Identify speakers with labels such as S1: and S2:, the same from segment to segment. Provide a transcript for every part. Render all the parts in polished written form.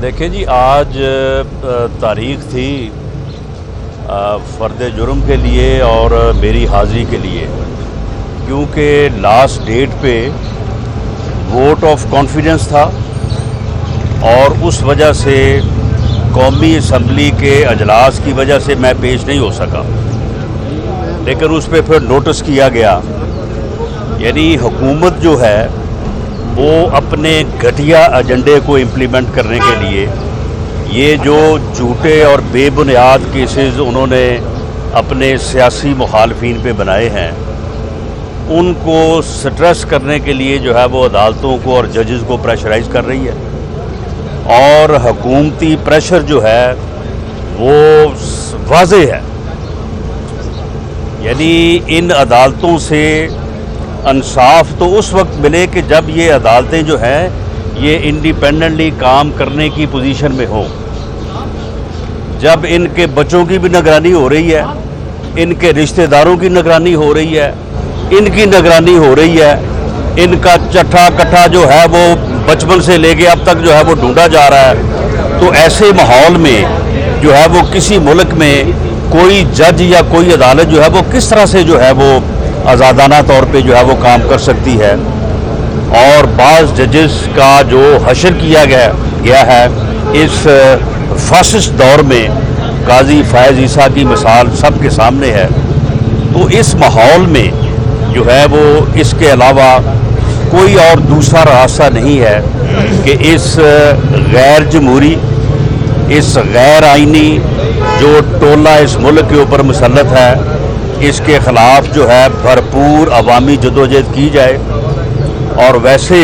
S1: دیکھیں جی، آج تاریخ تھی فرد جرم کے لیے اور میری حاضری کے لیے، کیونکہ لاسٹ ڈیٹ پہ ووٹ آف کانفیڈنس تھا اور اس وجہ سے قومی اسمبلی کے اجلاس کی وجہ سے میں پیش نہیں ہو سکا، لیکن اس پہ پھر نوٹس کیا گیا۔ یعنی حکومت جو ہے وہ اپنے گھٹیا ایجنڈے کو امپلیمنٹ کرنے کے لیے یہ جو جھوٹے اور بے بنیاد کیسز انہوں نے اپنے سیاسی مخالفین پہ بنائے ہیں، ان کو سٹریس کرنے کے لیے جو ہے وہ عدالتوں کو اور ججز کو پریشرائز کر رہی ہے، اور حکومتی پریشر جو ہے وہ واضح ہے۔ یعنی ان عدالتوں سے انصاف تو اس وقت ملے کہ جب یہ عدالتیں جو ہیں یہ انڈیپینڈنٹلی کام کرنے کی پوزیشن میں ہوں، جب ان کے بچوں کی بھی نگرانی ہو رہی ہے، ان کے رشتہ داروں کی نگرانی ہو رہی ہے، ان کی نگرانی ہو رہی ہے، ان کا چٹھا کٹھا جو ہے وہ بچپن سے لے کے اب تک جو ہے وہ ڈھونڈا جا رہا ہے۔ تو ایسے ماحول میں جو ہے وہ کسی ملک میں کوئی جج یا کوئی عدالت جو ہے وہ کس طرح سے جو ہے وہ آزادانہ طور پہ جو ہے وہ کام کر سکتی ہے؟ اور بعض ججز کا جو حشر کیا گیا ہے اس فاسسٹ دور میں، قاضی فائز عیسیٰ کی مثال سب کے سامنے ہے۔ تو اس ماحول میں جو ہے وہ اس کے علاوہ کوئی اور دوسرا راستہ نہیں ہے کہ اس غیر جمہوری، اس غیر آئینی جو ٹولہ اس ملک کے اوپر مسلط ہے، اس کے خلاف جو ہے بھرپور عوامی جدوجہد کی جائے۔ اور ویسے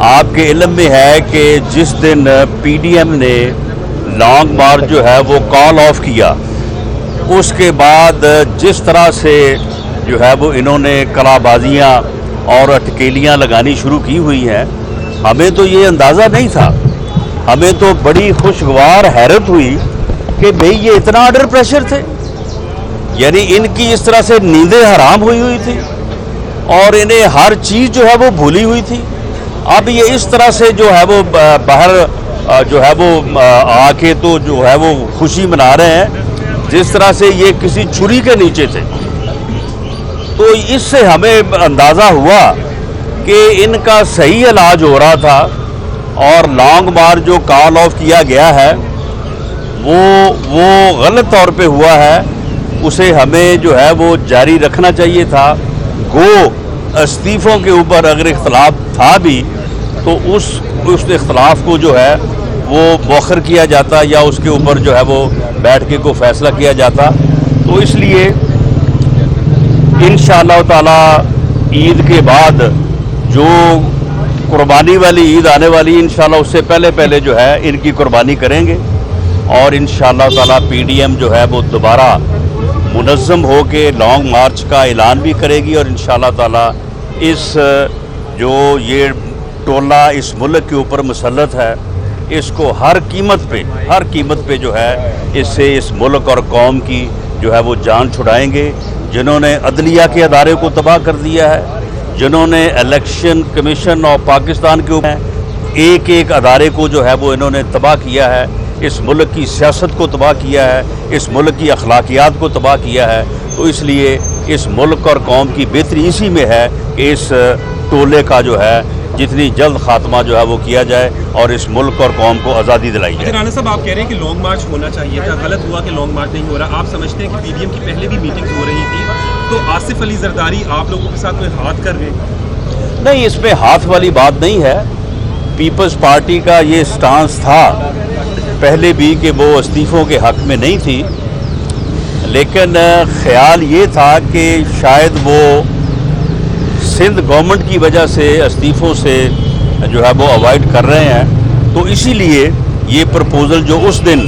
S1: آپ کے علم میں ہے کہ جس دن پی ڈی ایم نے لانگ مارچ جو ہے وہ کال آف کیا، اس کے بعد جس طرح سے جو ہے وہ انہوں نے کلا بازیاں اور اٹکیلیاں لگانی شروع کی ہوئی ہیں، ہمیں تو یہ اندازہ نہیں تھا۔ ہمیں تو بڑی خوشگوار حیرت ہوئی کہ بھئی یہ اتنا انڈر پریشر تھے، یعنی ان کی اس طرح سے نیندیں حرام ہوئی تھی اور انہیں ہر چیز جو ہے وہ بھولی ہوئی تھی۔ اب یہ اس طرح سے جو ہے وہ باہر جو ہے وہ آ کے تو جو ہے وہ خوشی منا رہے ہیں جس طرح سے یہ کسی چھری کے نیچے تھے۔ تو اس سے ہمیں اندازہ ہوا کہ ان کا صحیح علاج ہو رہا تھا، اور لانگ مارچ جو کال آف کیا گیا ہے وہ غلط طور پہ ہوا ہے، اسے ہمیں جو ہے وہ جاری رکھنا چاہیے تھا۔ گو استعفوں کے اوپر اگر اختلاف تھا بھی تو اس اختلاف کو جو ہے وہ مؤخر کیا جاتا یا اس کے اوپر جو ہے وہ بیٹھ کے کوئی فیصلہ کیا جاتا۔ تو اس لیے انشاءاللہ تعالی عید کے بعد جو قربانی والی عید آنے والی، انشاءاللہ اس سے پہلے جو ہے ان کی قربانی کریں گے، اور انشاءاللہ تعالی پی ڈی ایم جو ہے وہ دوبارہ منظم ہو کے لانگ مارچ کا اعلان بھی کرے گی، اور انشاءاللہ تعالی اس جو یہ ٹولہ اس ملک کے اوپر مسلط ہے اس کو ہر قیمت پہ جو ہے اس سے اس ملک اور قوم کی جو ہے وہ جان چھڑائیں گے۔ جنہوں نے عدلیہ کے ادارے کو تباہ کر دیا ہے، جنہوں نے الیکشن کمیشن آف پاکستان کے اوپر ایک ادارے کو جو ہے وہ انہوں نے تباہ کیا ہے، اس ملک کی سیاست کو تباہ کیا ہے، اس ملک کی اخلاقیات کو تباہ کیا ہے۔ تو اس لیے اس ملک اور قوم کی بہتری اسی میں ہے کہ اس ٹولے کا جو ہے جتنی جلد خاتمہ جو ہے وہ کیا جائے اور اس ملک اور قوم کو آزادی دلائی جائے۔
S2: رانا صاحب، آپ کہہ رہے ہیں کہ لانگ مارچ ہونا چاہیے تھا، غلط ہوا کہ لانگ مارچ نہیں ہو رہا۔ آپ سمجھتے ہیں کہ پی ڈی ایم کی پہلے بھی میٹنگز ہو رہی تھی، تو آصف علی زرداری آپ لوگوں کے ساتھ کوئی ہاتھ کر رہے ہیں؟
S1: نہیں، اس میں ہاتھ والی بات نہیں ہے۔ پیپلز پارٹی کا یہ سٹانس تھا پہلے بھی کہ وہ استعفوں کے حق میں نہیں تھی، لیکن خیال یہ تھا کہ شاید وہ سندھ گورنمنٹ کی وجہ سے استعفوں سے جو ہے وہ اوائڈ کر رہے ہیں۔ تو اسی لیے یہ پرپوزل جو اس دن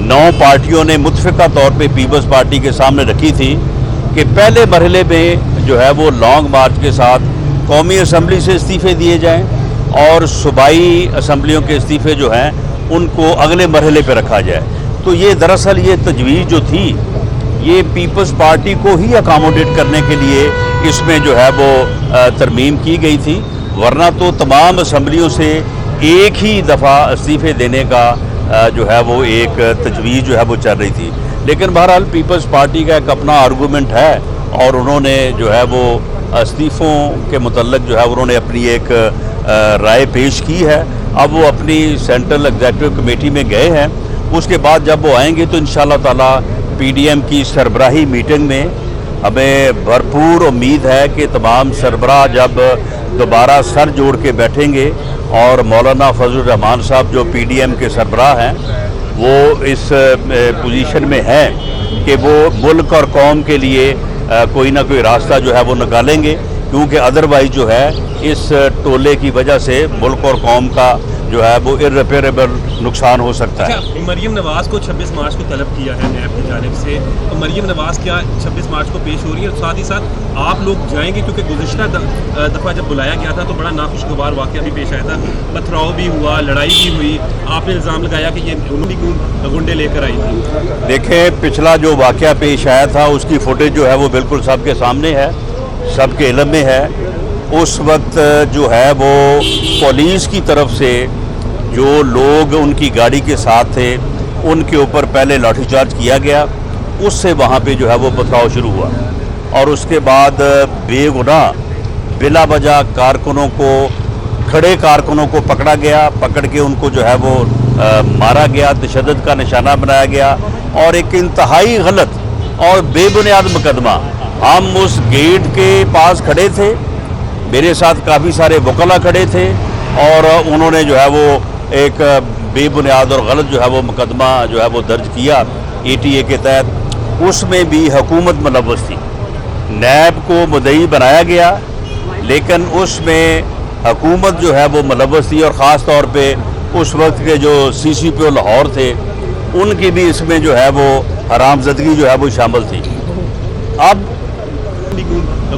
S1: 9 پارٹیوں نے متفقہ طور پہ پیپلز پارٹی کے سامنے رکھی تھی کہ پہلے مرحلے میں جو ہے وہ لانگ مارچ کے ساتھ قومی اسمبلی سے استعفے دیے جائیں، اور صوبائی اسمبلیوں کے استعفے جو ہیں ان کو اگلے مرحلے پہ رکھا جائے۔ تو یہ دراصل یہ تجویز جو تھی یہ پیپلز پارٹی کو ہی اکاموڈیٹ کرنے کے لیے اس میں جو ہے وہ ترمیم کی گئی تھی، ورنہ تو تمام اسمبلیوں سے ایک ہی دفعہ استعفے دینے کا جو ہے وہ ایک تجویز جو ہے وہ چل رہی تھی، لیکن بہرحال پیپلز پارٹی کا ایک اپنا آرگومنٹ ہے اور انہوں نے جو ہے وہ استعفوں کے متعلق جو ہے انہوں نے اپنی ایک رائے پیش کی ہے. اب وہ اپنی سینٹرل ایگزیکٹو کمیٹی میں گئے ہیں. اس کے بعد جب وہ آئیں گے تو انشاءاللہ تعالی پی ڈی ایم کی سربراہی میٹنگ میں ہمیں بھرپور امید ہے کہ تمام سربراہ جب دوبارہ سر جوڑ کے بیٹھیں گے اور مولانا فضل الرحمان صاحب جو پی ڈی ایم کے سربراہ ہیں وہ اس پوزیشن میں ہیں کہ وہ ملک اور قوم کے لیے کوئی نہ کوئی راستہ جو ہے وہ نکالیں گے، کیونکہ ادروائز جو ہے اس ٹولے کی وجہ سے ملک اور قوم کا جو ہے وہ ارریپیریبل نقصان ہو سکتا ہے.
S2: مریم نواز کو 26 مارچ کو طلب کیا ہے نیب کی جانب سے، تو مریم نواز کیا 26 مارچ کو پیش ہو رہی ہے؟ اور ساتھ ہی ساتھ آپ لوگ جائیں گے کیونکہ گزشتہ دفعہ جب بلایا گیا تھا تو بڑا ناخوشگوار واقعہ بھی پیش آیا تھا، پتھراؤ بھی ہوا، لڑائی بھی ہوئی، آپ نے الزام لگایا کہ یہ انہوں نے گنڈے لے کر آئی تھی.
S1: دیکھیں پچھلا جو واقعہ پیش آیا تھا اس کی فوٹیج جو ہے وہ بالکل سب کے سامنے ہے، سب کے علم میں ہے. اس وقت جو ہے وہ پولیس کی طرف سے جو لوگ ان کی گاڑی کے ساتھ تھے ان کے اوپر پہلے لاٹھی چارج کیا گیا، اس سے وہاں پہ جو ہے وہ پتھراؤ شروع ہوا اور اس کے بعد بے گناہ بلا وجہ کارکنوں کو، کھڑے کارکنوں کو پکڑا گیا، پکڑ کے ان کو جو ہے وہ مارا گیا، تشدد کا نشانہ بنایا گیا اور ایک انتہائی غلط اور بے بنیاد مقدمہ. ہم اس گیٹ کے پاس کھڑے تھے، میرے ساتھ کافی سارے وکلا کھڑے تھے اور انہوں نے جو ہے وہ ایک بے بنیاد اور غلط جو ہے وہ مقدمہ جو ہے وہ درج کیا ATA کے تحت. اس میں بھی حکومت ملوث تھی، نیب کو مدعی بنایا گیا لیکن اس میں حکومت جو ہے وہ ملوث تھی اور خاص طور پہ اس وقت کے جو CCPO لاہور تھے ان کی بھی اس میں جو ہے وہ حرام زدگی جو ہے وہ شامل تھی. اب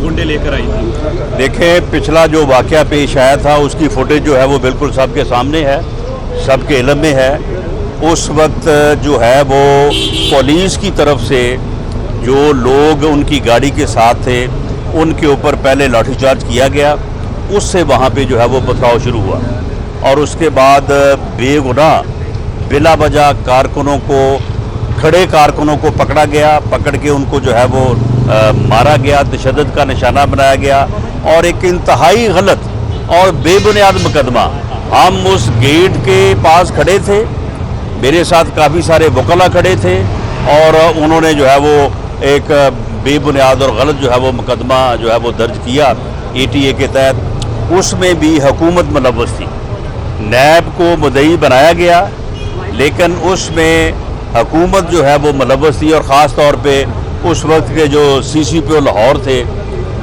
S2: گنڈے لے کر آئی تھی.
S1: دیکھیں پچھلا جو واقعہ پیش آیا تھا اس کی فوٹیج جو ہے وہ بالکل سب کے سامنے ہے، سب کے علم میں ہے. اس وقت جو ہے وہ پولیس کی طرف سے جو لوگ ان کی گاڑی کے ساتھ تھے ان کے اوپر پہلے لاٹھی چارج کیا گیا، اس سے وہاں پہ جو ہے وہ پتھراؤ شروع ہوا اور اس کے بعد بے گناہ بلا وجہ کارکنوں کو، کھڑے کارکنوں کو پکڑا گیا، پکڑ کے ان کو جو ہے وہ مارا گیا، تشدد کا نشانہ بنایا گیا اور ایک انتہائی غلط اور بے بنیاد مقدمہ. ہم اس گیٹ کے پاس کھڑے تھے، میرے ساتھ کافی سارے وکلا کھڑے تھے اور انہوں نے جو ہے وہ ایک بے بنیاد اور غلط جو ہے وہ مقدمہ جو ہے وہ درج کیا ATA کے تحت. اس میں بھی حکومت ملوث تھی، نیب کو مدعی بنایا گیا لیکن اس میں حکومت جو ہے وہ ملوث تھی اور خاص طور پہ اس وقت کے جو CCPO لاہور تھے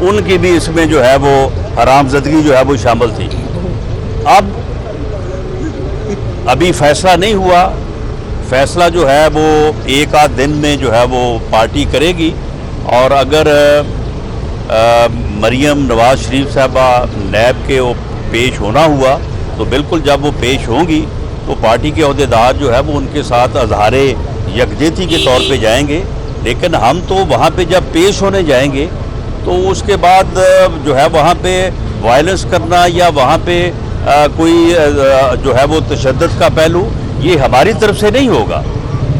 S1: ان کی بھی اس میں جو ہے وہ حرام زدگی جو ہے وہ شامل تھی. اب ابھی فیصلہ نہیں ہوا، فیصلہ جو ہے وہ ایک آدھ دن میں جو ہے وہ پارٹی کرے گی اور اگر مریم نواز شریف صاحبہ نیب کے پیش ہونا ہوا تو بالکل جب وہ پیش ہوں گی تو پارٹی کے عہدیدار جو ہے وہ ان کے ساتھ اظہار یکجہتی کے طور پہ جائیں گے. لیکن ہم تو وہاں پہ جب پیش ہونے جائیں گے تو اس کے بعد جو ہے وہاں پہ وائلنس کرنا یا وہاں پہ کوئی جو ہے وہ تشدد کا پہلو یہ ہماری طرف سے نہیں ہوگا.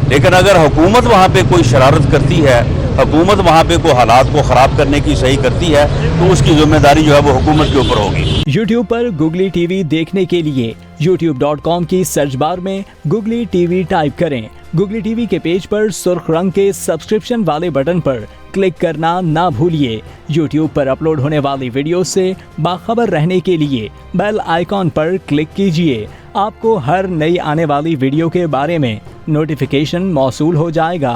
S1: لیکن اگر حکومت وہاں پہ کوئی شرارت کرتی ہے، حکومت وہاں پہ کوئی حالات کو خراب کرنے کی صحیح کرتی ہے تو اس کی ذمہ داری جو ہے وہ حکومت کے اوپر ہوگی.
S3: YouTube پر گوگلی ٹی وی دیکھنے کے لیے youtube.com کی سرچ بار میں گوگلی ٹی وی ٹائپ کریں. گوگلی ٹی وی کے پیج پر سرخ رنگ کے سبسکرپشن والے بٹن پر کلک کرنا نہ بھولیے. YouTube پر اپلوڈ ہونے والی ویڈیو سے باخبر رہنے کے لیے بیل آئیکن پر کلک کیجیے. آپ کو ہر نئی آنے والی ویڈیو کے بارے میں نوٹیفیکیشن موصول ہو جائے گا.